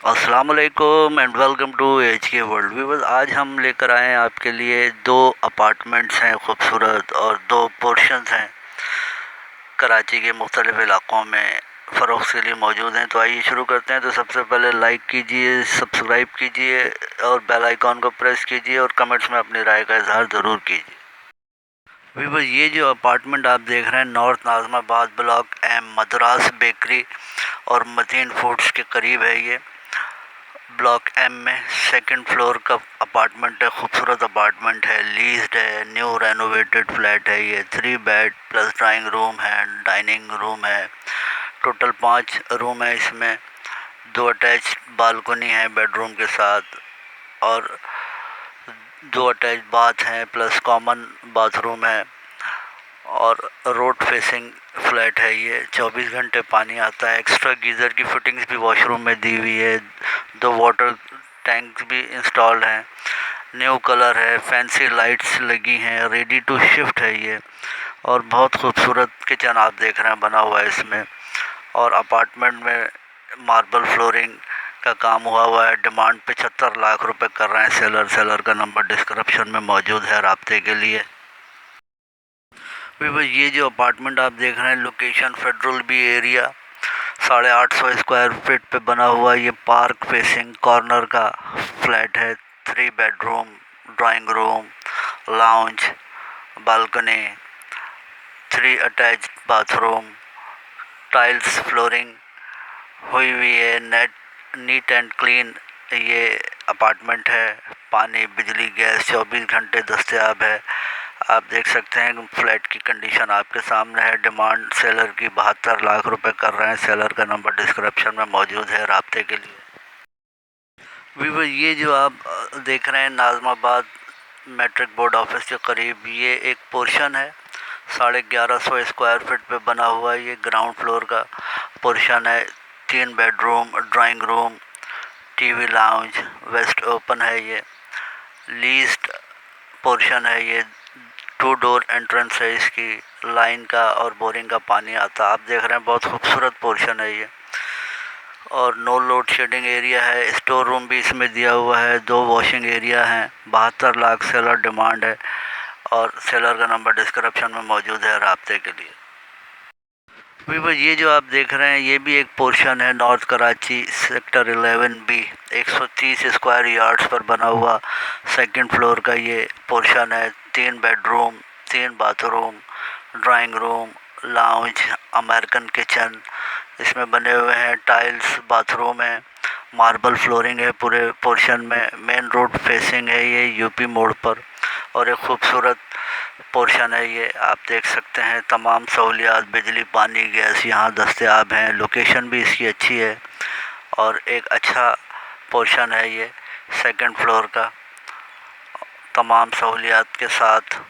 अस्सलाम वालेकुम and welcome to H के वर्ल्ड व्यूअर्स। आज हम लेकर आए हैं आपके लिए दो अपार्टमेंट्स हैं खूबसूरत और दो पोर्शंस हैं कराची के मुख्तलिफ इलाक़ों में फ़रोख्त के लिए मौजूद हैं। तो आइए शुरू करते हैं। तो सबसे पहले लाइक कीजिए, सब्सक्राइब कीजिए और बेल आइकॉन को प्रेस कीजिए और कमेंट्स में अपनी राय का इजहार ज़रूर कीजिए। व्यूअर्स, ये जो अपार्टमेंट आप देख रहे हैं north Nazimabad block M Madras bakery और मतीन फूड्स के करीब है। ये ब्लॉक एम में सेकंड फ्लोर का अपार्टमेंट है। खूबसूरत अपार्टमेंट है, लीज्ड है, न्यू रेनोवेटेड फ्लैट है। ये 3 बेड प्लस ड्राइंग रूम है, डाइनिंग रूम है। टोटल 5 रूम है इसमें। 2 अटैच बालकनी है बेडरूम के साथ और 2 अटैच बाथ हैं प्लस कॉमन बाथरूम है और रोड फेसिंग फ्लैट है। ये 24 घंटे पानी आता है। एक्स्ट्रा गीज़र की फिटिंग्स भी वॉशरूम में दी हुई है। 2 वाटर टैंक्स भी इंस्टॉल्ड हैं। न्यू कलर है, फैंसी लाइट्स लगी हैं, रेडी टू शिफ्ट है ये। और बहुत खूबसूरत किचन आप देख रहे हैं बना हुआ है इसमें। और अपार्टमेंट में मार्बल फ्लोरिंग का काम हुआ है। डिमांड 75 लाख रुपए कर रहे हैं सेलर का नंबर डिस्क्रिप्शन में मौजूद है राब्ते के लिए। बस ये जो अपार्टमेंट आप देख रहे हैं location federal B area 850 square feet पे बना हुआ ये पार्क फेसिंग कॉर्नर का फ्लैट है। 3 bedroom, drawing room, lounge, balcony, 3 attached bathroom, tiles flooring हुई हुई है। नीट एंड क्लीन ये अपार्टमेंट है। पानी, बिजली, गैस 24 घंटे दस्तयाब है। आप देख सकते हैं फ्लैट की कंडीशन आपके सामने है। डिमांड सेलर की 72 लाख रुपए कर रहे हैं। सेलर का नंबर डिस्क्रिप्शन में मौजूद है राब्ते के लिए। वीवर, ये जो आप देख रहे हैं नाज़िमाबाद मैट्रिक बोर्ड ऑफिस के करीब ये एक पोर्शन है। 1150 स्क्वायर फीट पे बना हुआ ये ग्राउंड फ्लोर का पोर्शन है। 3 bedroom, drawing room, TV lounge, waste open है। ये लीज्ड पोर्शन है। ये 2 डोर एंट्रेंस है इसकी। लाइन का और बोरिंग का पानी आता है। आप देख रहे हैं बहुत खूबसूरत पोर्शन है ये। और नो लोड शेडिंग एरिया है। स्टोर रूम भी इसमें दिया हुआ है। 2 वॉशिंग एरिया हैं। 72 लाख सेलर डिमांड है और सेलर का नंबर डिस्क्रिप्शन में मौजूद है राब्ते के लिए। बस ये जो आप देख रहे हैं ये भी एक पोर्शन है north Karachi sector 11B 130 square yards पर बना हुआ सेकंड फ्लोर का ये पोर्शन है। 3 bedroom, 3 bathroom, drawing room, lounge, American kitchen इसमें बने हुए हैं। टाइल्स बाथरूम है। मार्बल फ्लोरिंग है पूरे पोर्शन में। मेन रोड फेसिंग है ये यूपी मोड़ पर और एक खूबसूरत पोर्शन है ये। आप देख सकते हैं तमाम सहूलियात बिजली, पानी, गैस यहाँ दस्तयाब हैं। लोकेशन भी इसकी अच्छी है और एक अच्छा पोर्शन है ये सेकंड फ्लोर का तमाम सहूलियात के साथ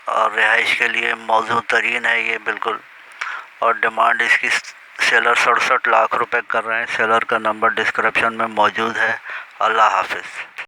और रिहाइश के लिए मौजूद तरीन है ये बिल्कुल। और डिमांड इसकी सेलर 67 लाख रुपए कर रहे हैं। सेलर का नंबर डिस्क्रिप्शन में मौजूद है। अल्लाह हाफिज़।